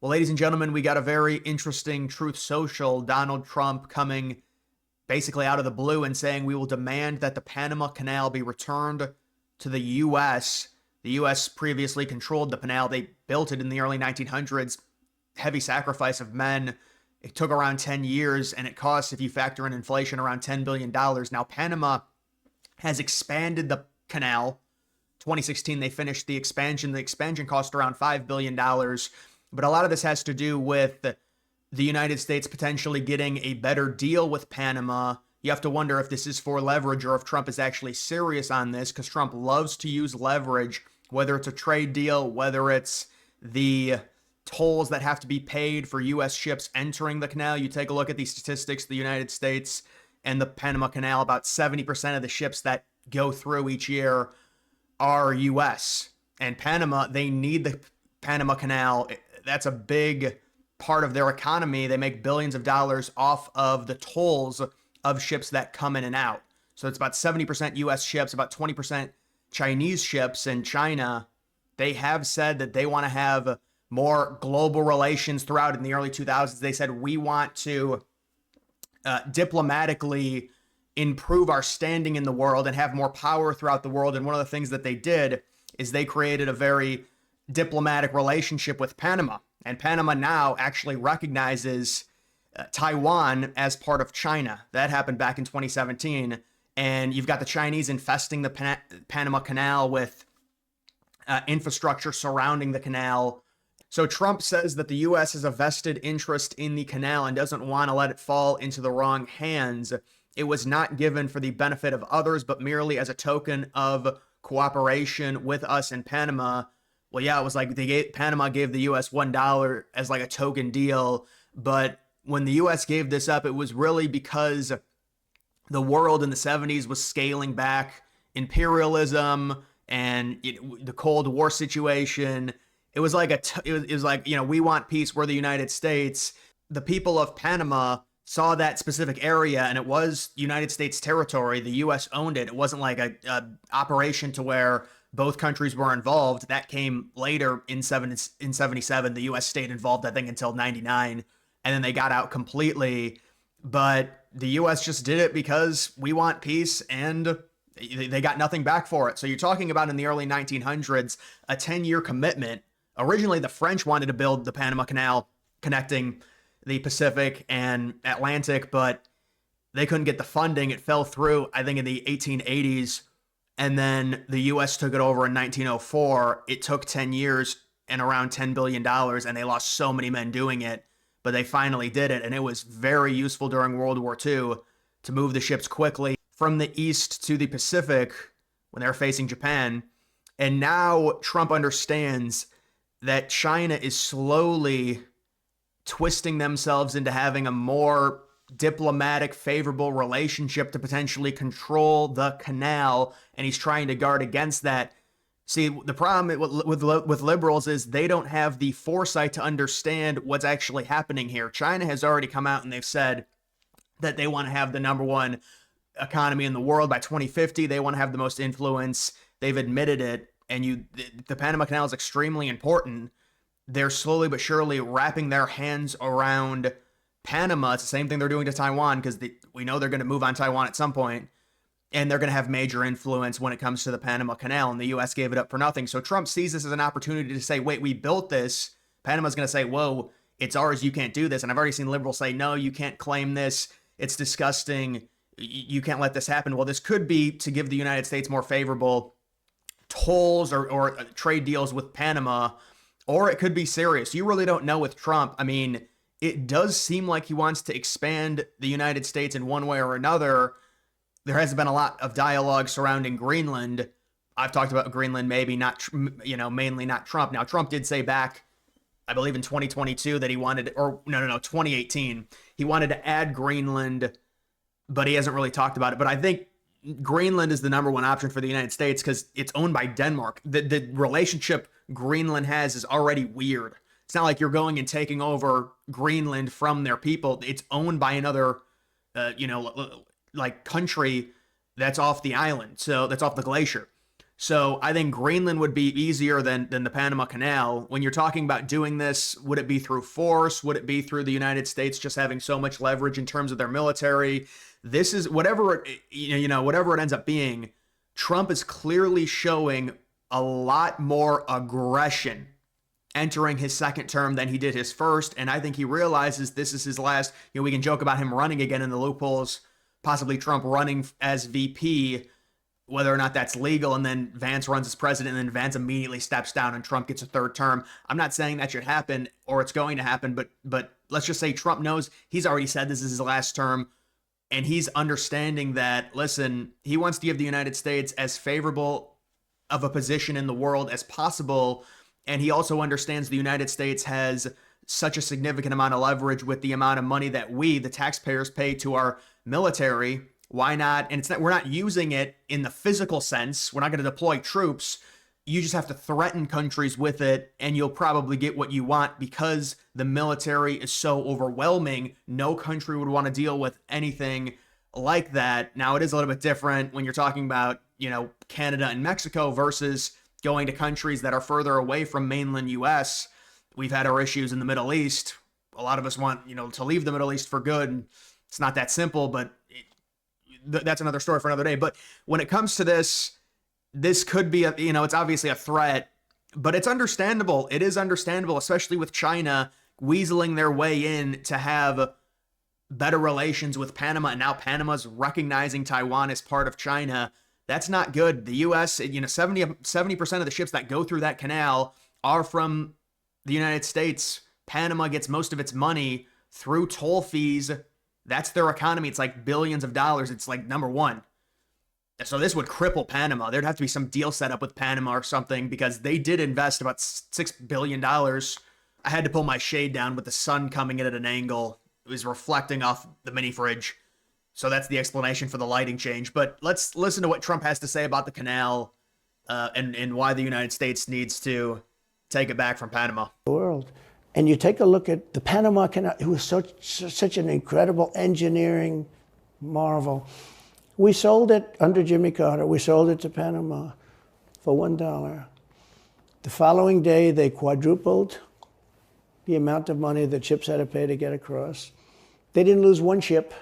Well, ladies and gentlemen, we got a very interesting Truth Social. Donald Trump coming basically out of the blue and saying we will demand that the Panama Canal be returned to the U.S. The U.S. previously controlled the canal. They built it in the early 1900s. Heavy sacrifice of men. It took around 10 years, and it cost, if you factor in inflation, around $10 billion. Now, Panama has expanded the canal. 2016, they finished the expansion. The expansion cost around $5 billion. But a lot of this has to do with the United States potentially getting a better deal with Panama. You have to wonder if this is for leverage or if Trump is actually serious on this, because Trump loves to use leverage, whether it's a trade deal, whether it's the tolls that have to be paid for U.S. ships entering the canal. You take a look at these statistics, the United States and the Panama Canal, about 70% of the ships that go through each year are U.S. And Panama, they need the Panama Canal. That's a big part of their economy. They make billions of dollars off of the tolls of ships that come in and out. So it's about 70% US ships, about 20% Chinese ships. And China, they have said that they want to have more global relations throughout. In the early 2000s, they said we want to diplomatically improve our standing in the world and have more power throughout the world. And one of the things that they did is they created a very diplomatic relationship with Panama. And Panama now actually recognizes Taiwan as part of China. That happened back in 2017. And you've got the Chinese infesting the Panama Canal with infrastructure surrounding the canal. So Trump says that the U.S. has a vested interest in the canal and doesn't want to let it fall into the wrong hands. It was not given for the benefit of others, but merely as a token of cooperation with us in Panama. Well, yeah, it was like Panama gave the U.S. $1 as like a token deal. But when the U.S. gave this up, it was really because the world in the 70s was scaling back imperialism and the Cold War situation. It was like it was like, we want peace. We're the United States. The people of Panama saw that specific area, and it was United States territory. The U.S. owned it. It wasn't like a operation to where both countries were involved. That came later in 77. The U.S. stayed involved, I think, until 99, and then they got out completely. But the U.S. just did it because we want peace, and they got nothing back for it. So you're talking about in the early 1900s, a 10-year commitment. Originally, the French wanted to build the Panama Canal connecting the Pacific and Atlantic, but they couldn't get the funding. It fell through, I think, in the 1880s. And then the U.S. took it over in 1904. It took 10 years and around $10 billion, and they lost so many men doing it. But they finally did it, and it was very useful during World War II to move the ships quickly from the east to the Pacific when they were facing Japan. And now Trump understands that China is slowly twisting themselves into having a more diplomatic, favorable relationship to potentially control the canal, and he's trying to guard against that. See, the problem with liberals is they don't have the foresight to understand what's actually happening here. China has already come out and they've said that they want to have the number one economy in the world by 2050. They want to have the most influence. They've admitted it. And the Panama Canal is extremely important. They're slowly but surely wrapping their hands around Panama. It's the same thing they're doing to Taiwan, because we know they're going to move on Taiwan at some point, and they're going to have major influence when it comes to the Panama Canal, and the U.S. gave it up for nothing. So Trump sees this as an opportunity to say, wait, we built this. Panama's going to say, whoa, it's ours. You can't do this. And I've already seen liberals say, no, you can't claim this. It's disgusting. You can't let this happen. Well, this could be to give the United States more favorable tolls or trade deals with Panama, or it could be serious. You really don't know with Trump. I mean, it does seem like he wants to expand the United States in one way or another. There has been a lot of dialogue surrounding Greenland. I've talked about Greenland, maybe not, mainly not Trump. Now, Trump did say back, I believe in 2022, that he wanted, or no, 2018, he wanted to add Greenland, but he hasn't really talked about it. But I think Greenland is the number one option for the United States because it's owned by Denmark. The relationship Greenland has is already weird. It's not like you're going and taking over Greenland from their people. It's owned by another, like country that's off the island. So that's off the glacier. So I think Greenland would be easier than the Panama Canal. When you're talking about doing this, would it be through force? Would it be through the United States just having so much leverage in terms of their military? This is whatever whatever it ends up being. Trump is clearly showing a lot more aggression entering his second term than he did his first, and I think he realizes this is his last. We can joke about him running again in the loopholes, possibly Trump running as VP, whether or not that's legal, and then Vance runs as president, and then Vance immediately steps down and Trump gets a third term. I'm not saying that should happen or it's going to happen, but let's just say Trump knows he's already said this is his last term, and he's understanding that, listen, he wants to give the United States as favorable of a position in the world as possible, and he also understands the United States has such a significant amount of leverage with the amount of money that we, the taxpayers, pay to our military. Why not? And we're not using it in the physical sense. We're not going to deploy troops. You just have to threaten countries with it, and you'll probably get what you want because the military is so overwhelming. No country would want to deal with anything like that. Now, it is a little bit different when you're talking about, Canada and Mexico versus going to countries that are further away from mainland U.S. We've had our issues in the Middle East. A lot of us want, to leave the Middle East for good. It's not that simple, but that's another story for another day. But when it comes to this could be it's obviously a threat, but it's understandable. It is understandable, especially with China weaseling their way in to have better relations with Panama. And now Panama's recognizing Taiwan as part of China. That's not good. The U.S., 70% of the ships that go through that canal are from the United States. Panama gets most of its money through toll fees. That's their economy. It's like billions of dollars. It's like number one. So this would cripple Panama. There'd have to be some deal set up with Panama or something because they did invest about $6 billion. I had to pull my shade down with the sun coming in at an angle. It was reflecting off the mini fridge. So that's the explanation for the lighting change. But let's listen to what Trump has to say about the canal and why the United States needs to take it back from Panama. World. And you take a look at the Panama Canal. It was such an incredible engineering marvel. We sold it under Jimmy Carter. We sold it to Panama for $1. The following day, they quadrupled the amount of money that ships had to pay to get across. They didn't lose one ship.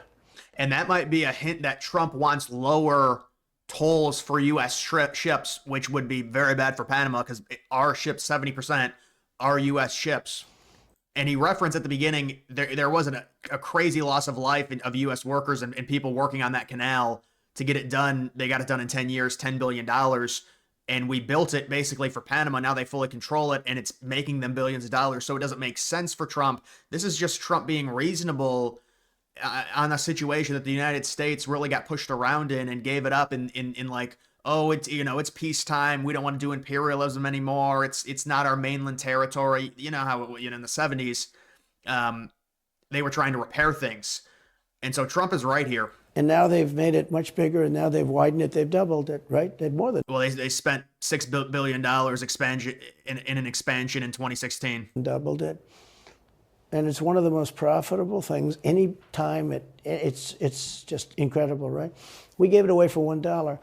And that might be a hint that Trump wants lower tolls for U.S. ships, which would be very bad for Panama because our ships, 70%, are U.S. ships. And he referenced at the beginning, there wasn't a crazy loss of life of U.S. workers and people working on that canal to get it done. They got it done in 10 years, $10 billion. And we built it basically for Panama. Now they fully control it, and it's making them billions of dollars. So it doesn't make sense for Trump. This is just Trump being reasonable on a situation that the United States really got pushed around in and gave it up in like, oh, it's peacetime. We don't want to do imperialism anymore. It's not our mainland territory. You know how in the 70s, they were trying to repair things. And so Trump is right here. And now they've made it much bigger, and now they've widened it. They've doubled it, right? They've more than. Well, they spent $6 billion expansion in an expansion in 2016. Doubled it. And it's one of the most profitable things. Any time it's just incredible, right? We gave it away for $1.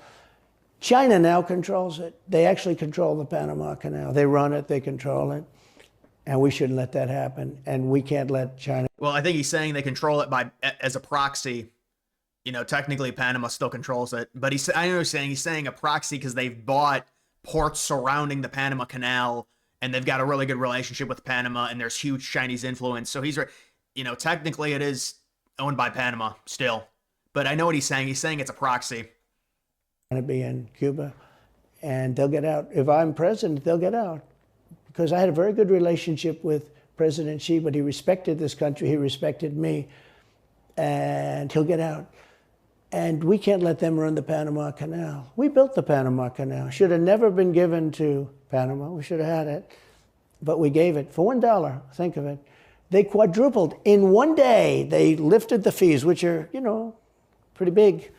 China now controls it. They actually control the Panama Canal. They run it, they control it. And we shouldn't let that happen. And we can't let China. Well, I think he's saying they control it as a proxy. Technically Panama still controls it. But I know he's saying a proxy because they've bought ports surrounding the Panama Canal. And they've got a really good relationship with Panama, and there's huge Chinese influence. So he's, technically it is owned by Panama still. But I know what he's saying. He's saying it's a proxy. To be in Cuba, and they'll get out. If I'm president, they'll get out. Because I had a very good relationship with President Xi, but he respected this country, he respected me, and he'll get out. And we can't let them run the Panama Canal. We built the Panama Canal. Should have never been given to Panama. We should have had it. But we gave it for $1. Think of it. They quadrupled. In one day, they lifted the fees, which are, pretty big,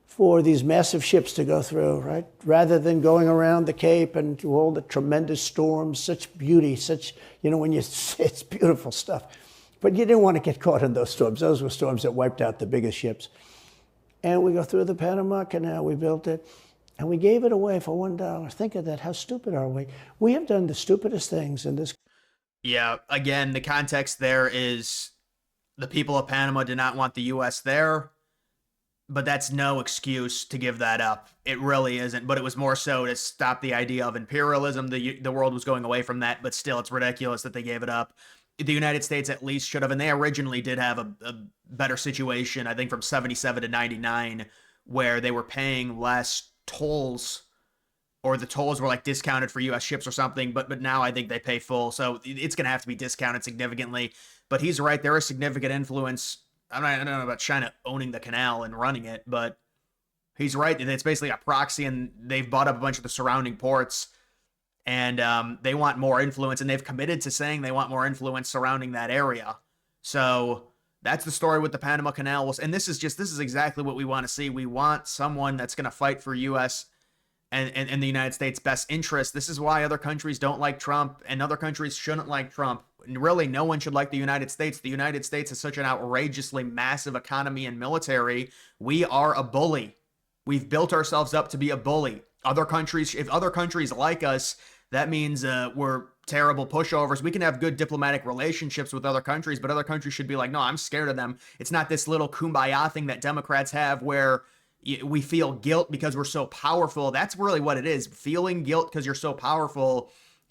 for these massive ships to go through, right? Rather than going around the Cape and through all the tremendous storms, such beauty, it's beautiful stuff. But you didn't want to get caught in those storms. Those were storms that wiped out the biggest ships. And we go through the Panama Canal. We built it. And we gave it away for $1. Think of that. How stupid are we? We have done the stupidest things in this. Yeah, again, the context there is the people of Panama did not want the U.S. there, but that's no excuse to give that up. It really isn't. But it was more so to stop the idea of imperialism. The world was going away from that, but still, it's ridiculous that they gave it up. The United States at least should have, and they originally did have a better situation, I think from 77 to 99, where they were paying less tolls, or the tolls were like discounted for U.S. ships or something. But now I think they pay full, so it's going to have to be discounted significantly. But he's right; there is significant influence. I don't know about China owning the canal and running it, but he's right. It's basically a proxy, and they've bought up a bunch of the surrounding ports, and they want more influence, and they've committed to saying they want more influence surrounding that area. So that's the story with the Panama Canal. And this is exactly what we want to see. We want someone that's going to fight for U.S. and the United States' best interest. This is why other countries don't like Trump, and other countries shouldn't like Trump. Really, no one should like the United States. The United States has such an outrageously massive economy and military. We are a bully. We've built ourselves up to be a bully. Other countries, if other countries like us, that means we're terrible pushovers. We can have good diplomatic relationships with other countries, but other countries should be like, no, I'm scared of them. It's not this little kumbaya thing that Democrats have where we feel guilt because we're so powerful. That's really what it is. Feeling guilt because you're so powerful.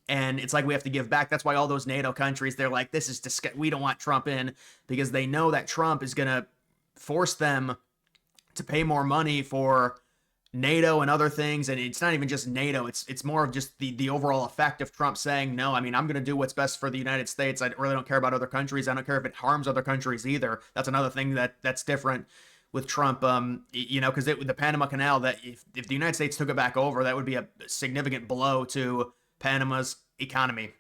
And it's like we have to give back. That's why all those NATO countries, they're like, this is we don't want Trump in, because they know that Trump is going to force them to pay more money for NATO and other things. And it's not even just NATO. It's more of just the overall effect of Trump saying, no, I mean, I'm going to do what's best for the United States. I really don't care about other countries. I don't care if it harms other countries either. That's another thing that's different with Trump, because the Panama Canal, that if the United States took it back over, that would be a significant blow to Panama's economy.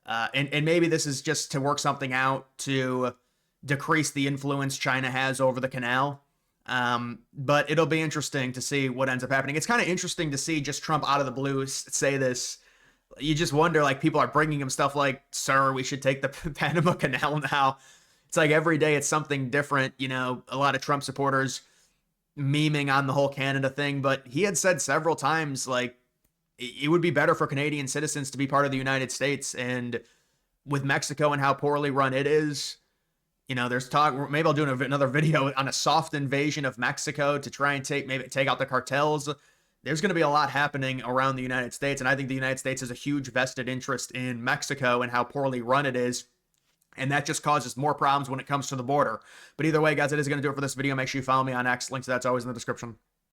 And maybe this is just to work something out to decrease the influence China has over the canal. But it'll be interesting to see what ends up happening. It's kind of interesting to see just Trump out of the blue say this. You just wonder, like, people are bringing him stuff like, sir, we should take the Panama Canal now. It's like every day it's something different. A lot of Trump supporters memeing on the whole Canada thing, but he had said several times, like, it would be better for Canadian citizens to be part of the United States. And with Mexico and how poorly run it is, there's talk, maybe I'll do another video on a soft invasion of Mexico to try and take out the cartels. There's going to be a lot happening around the United States. And I think the United States has a huge vested interest in Mexico and how poorly run it is. And that just causes more problems when it comes to the border. But either way, guys, it is going to do it for this video. Make sure you follow me on X. Links to that's always in the description.